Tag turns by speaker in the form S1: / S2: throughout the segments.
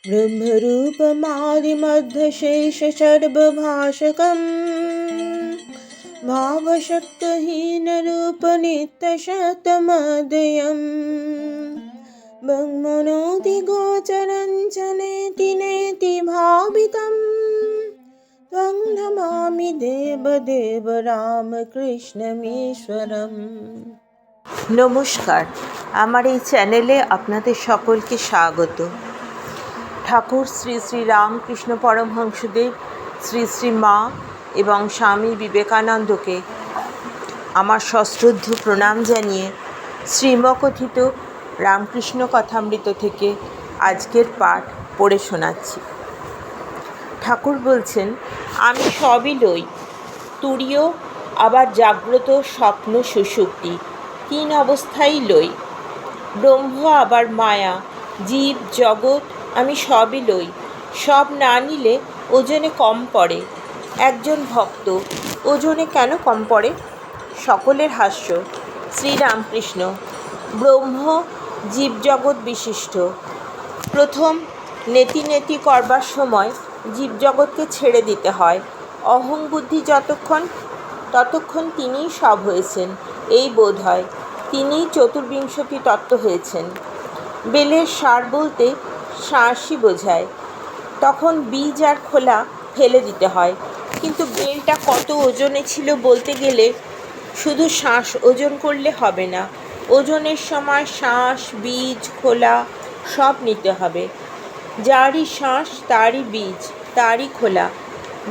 S1: ब्रह्मरूपमादिमध्यशेषसर्वभाषकम् भावशक्तहीनरूपनित्यशतमदयम् ब्रह्मणोऽधिगोचरं च नेति नेति भावितं त्वं नमामि देवदेव রামকৃষ্ণমীশ্বরম। নমস্কার, আমার এই চ্যানেলে আপনাদের সকলকে স্বাগত। ঠাকুর শ্রী শ্রী রামকৃষ্ণ পরমহংসদেব, শ্রী শ্রী মা এবং স্বামী বিবেকানন্দকে আমার সশ্রদ্ধ প্রণাম জানিয়ে শ্রীমকথিত রামকৃষ্ণ কথামৃত থেকে আজকের পাঠ পড়ে শোনাচ্ছি। ঠাকুর বলছেন, আমি সবই লই, তুরীয় আবার জাগ্রত স্বপ্ন সুষুপ্তি তিন অবস্থাই লই। ব্রহ্ম আবার মায়া, জীব জগৎ আমি সবই লই। সব না নিলে ওজনে কম পড়ে। একজন ভক্ত, ওজনে কেন কম পড়ে? সকলের হাস্য। শ্রীরামকৃষ্ণ, ব্রহ্ম জীবজগৎ বিশিষ্ট। প্রথম নেতি নেতি করবার সময় জীবজগৎকে ছেড়ে দিতে হয়। অহং বুদ্ধি ততক্ষণ তিনিই সব হয়েছেন, এই বোধ হয়। তিনিই চতুর্বিংশতি তত্ত্ব হয়েছেন। বেলের সার বলতে শাঁসই বোঝায়। তখন বীজ আর খোলা ফেলে দিতে হয়। কিন্তু বেলটা কত ওজনে ছিল বলতে গেলে শুধু শাঁস ওজন করলে হবে না। ওজনের সময় শাঁস, বীজ, খোলা সব নিতে হবে। যারই শাঁস তারই বীজ, তারই খোলা।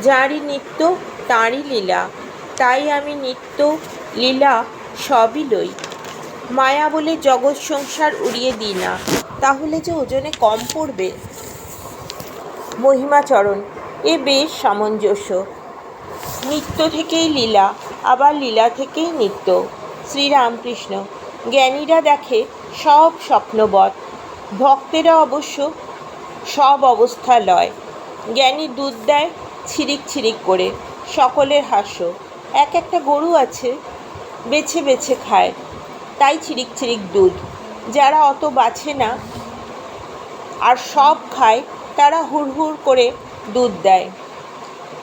S1: যারই নিত্য তারই লীলা। তাই আমি নিত্য লীলা সবই লই। মায়া বলে জগৎ সংসার উড়িয়ে দিই না, তাহলে যে ওজনে কম পড়বে। মহিমাচরণ, এ বেশ সামঞ্জস্য। নিত্য থেকেই লীলা, আবার লীলা থেকেই নিত্য। শ্রীরামকৃষ্ণ, জ্ঞানীরা দেখে সব স্বপ্নবৎ, ভক্তেরা অবশ্য সব অবস্থা লয়। জ্ঞানী দুধ দেয় ছিরিক ছিরিক করে। সকলের হাস্য। এক একটা গরু আছে, বেছে বেছে খায়, তাই ছিরিক ছিরিক দুধ। যারা অত বাছে না আর সব খায়, তারা হুড়হুড় করে দুধ দেয়।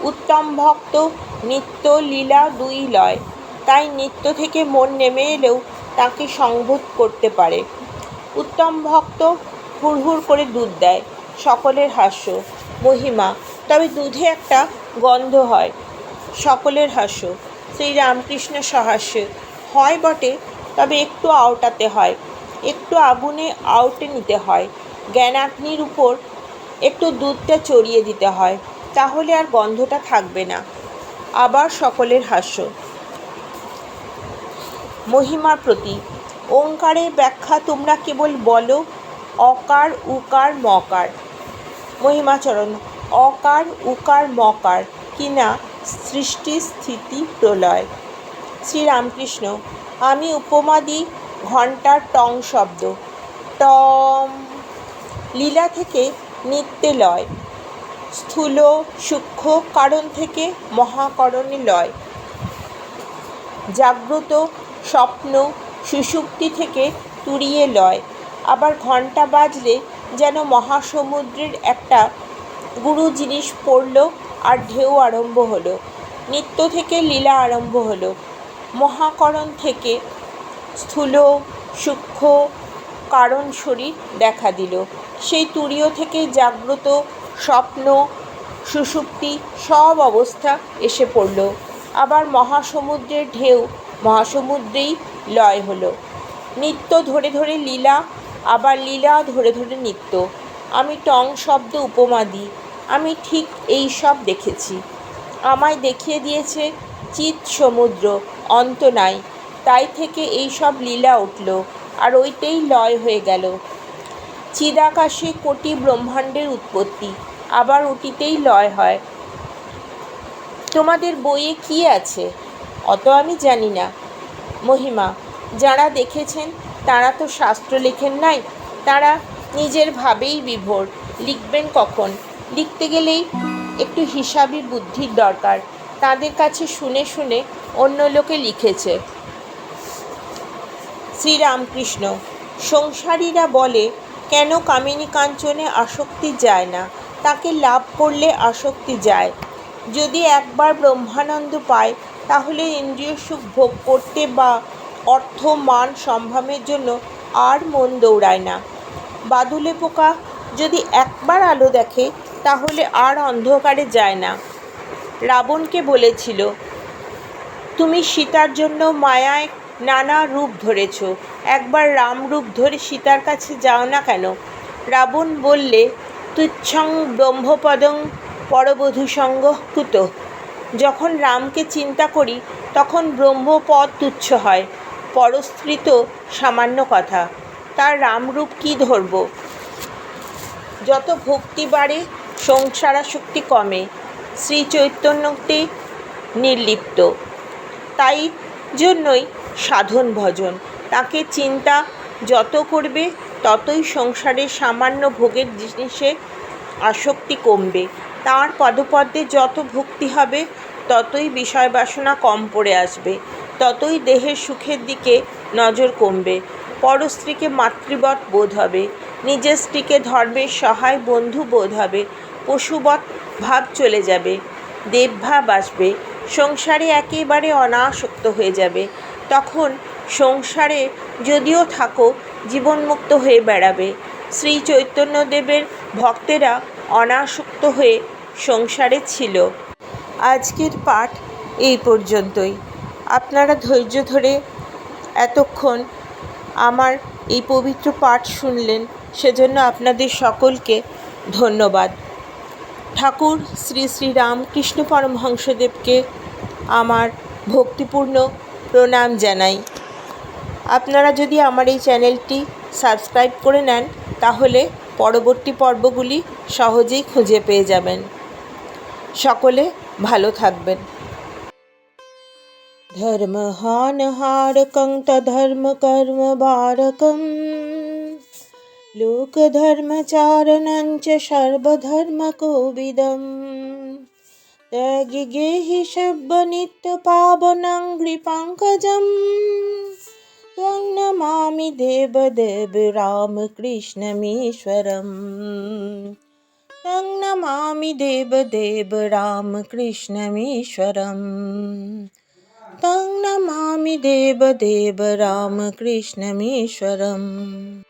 S1: উত্তম ভক্ত নিত্য লীলা দুই লয়, তাই নিত্য থেকে মন নেমে এলেও তাকে সংবোধ করতে পারে। উত্তম ভক্ত হুড়হুড় করে দুধ দেয়। সকলের হাস্য। মহিমা, তবে দুধে একটা গন্ধ হয়। সকলের হাস্য। শ্রীরামকৃষ্ণ সহাস্য, হয় বটে, তবে একটু আওটাতে হয়, একটু আগুনে আউটে নিতে হয়। জ্ঞানাগ্নির উপর একটু দুধটা চড়িয়ে দিতে হয়, তাহলে আর গন্ধটা থাকবে না। আবার সকলের হাস্য। মহিমার প্রতি, ওঙ্কারের ব্যাখ্যা তোমরা কেবল বলো, অকার উকার মকার। মহিমাচরণ, অকার উকার মকার কিনা সৃষ্টি স্থিতি প্রলয়। শ্রীরামকৃষ্ণ, আমি উপমা দিই ঘণ্টার টং শব্দ। টম। লীলা থেকে নিত্যে লয়। স্থূল সূক্ষ্ম কারণ থেকে মহাকরণে লয়। জাগ্রত স্বপ্ন সুষুপ্তি থেকে তুরিয়ে লয়। আবার ঘণ্টা বাজলে যেন মহাসমুদ্রের একটা গুরু জিনিস পড়ল আর ঢেউ আরম্ভ হলো। নিত্য থেকে লীলা আরম্ভ হলো। মহাকরণ থেকে স্থূল সূক্ষ্ম কারণ শরীর দেখা দিল। সেই তুরীয় থেকে জাগ্রত স্বপ্ন সুষুপ্তি সব অবস্থা এসে পড়ল। আবার মহাসমুদ্রের ঢেউ মহাসমুদ্রেই লয় হলো। নিত্য ধরে ধরে লীলা, আবার লীলা ধরে ধরে নিত্য। আমি টং শব্দ উপমা দিই। আমি ঠিক এই সব দেখেছি। আমায় দেখিয়ে দিয়েছে চিৎ সমুদ্র, অন্ত নাই। তাই থেকে এই সব লীলা উঠল, আর ওইতেই লয় হয়ে গেল। চিদাকাশে কোটি ব্রহ্মাণ্ডের উৎপত্তি, আবার ওটিতেই লয় হয়। তোমাদের বইয়ে কি আছে অত আমি জানি না। মহিমা, যারা দেখেছেন তারা তো শাস্ত্র লেখেন নাই, তারা নিজের ভাবেই বিভোর। লিখবেন কখন? লিখতে গেলেই একটু হিসাবি বুদ্ধির দরকার। তাদের কাছে শুনে শুনে অন্য লোকে লিখেছে। শ্রীরামকৃষ্ণ, সংসারীরা বলে কেন কামিনী কাঞ্চনে আসক্তি যায় না? তাকে লাভ করলে আসক্তি যায়। যদি একবার ব্রহ্মানন্দ পায় তাহলে ইন্দ্রিয় সুখ ভোগ করতে বা অর্থ মান সম্ভ্রমের জন্য আর মন দৌড়ায় না। বাদুলে পোকা যদি একবার আলো দেখে তাহলে আর অন্ধকারে যায় না। রাবণকে বলেছিল, তুমি সীতার জন্য মায়ায় নানা রূপ ধরেছ, একবার রাম রূপ ধরে সীতার কাছে যাও না কেন? রাবণ বললে, তুচ্ছং ব্রহ্মপদং পরবধূসঙ্গ কুত। যখন রামকে চিন্তা করি তখন ব্রহ্মপদ তুচ্ছ হয়, পরস্ত্রী তো সামান্য কথা, তার রামরূপ কি ধরব? যত ভক্তি বাড়ে সংসারাসক্তি কমে। শ্রী চৈতন্যতে নির্লিপ্ত, তাই জন্যই সাধন ভজন। তাকে চিন্তা যত করবে ততই সংসারের সামান্য ভোগের জিনিসে আসক্তি কমবে। তাঁর পদপদ্মে যত ভক্তি হবে ততই বিষয় বাসনা কম পড়ে আসবে, ততই দেহের সুখের দিকে নজর কমবে। পরস্ত্রীকে মাতৃবৎ বোধ হবে, নিজের স্ত্রীকে ধর্মের সহায় বন্ধু বোধ হবে, পশুবৎ ভাব চলে যাবে, দেবভাব আসবে, সংসারে একেবারে অনাসক্ত হয়ে যাবে। তখন সংসারে যদিও থাকো জীবনমুক্ত হয়ে বেড়াবে। শ্রী চৈতন্যদেবের ভক্তেরা অনাসক্ত হয়ে সংসারে ছিল। আজকের পাঠ এই পর্যন্তই। আপনারা ধৈর্য ধরে এতক্ষণ আমার এই পবিত্র পাঠ শুনলেন, সেজন্য আপনাদের সকলকে ধন্যবাদ। ঠাকুর শ্রী শ্রী রামকৃষ্ণ পরমহংসদেবকে আমার ভক্তিপূর্ণ প্রণাম জানাই। আপনারা যদি আমার এই চ্যানেলটি সাবস্ক্রাইব করে নেন তাহলে পরবর্তী পর্বগুলি সহজেই খুঁজে পেয়ে যাবেন। সকলে ভালো থাকবেন। ধর্মহানহারকং তধর্ম কর্ম বারকং লোকধর্মচারণঞ্চ সর্বধর্মকোবিদং ত্যাগি সব্যনিত্য পাবনং নৃপঙ্কজং ত্বং নমামি দেবদেব রামকৃষ্ণমীশ্বরম। तं नमामि देवदेव रामकृष्णमीश्वरम्। तं नमामि देवदेव रामकृष्णमीश्वरम्।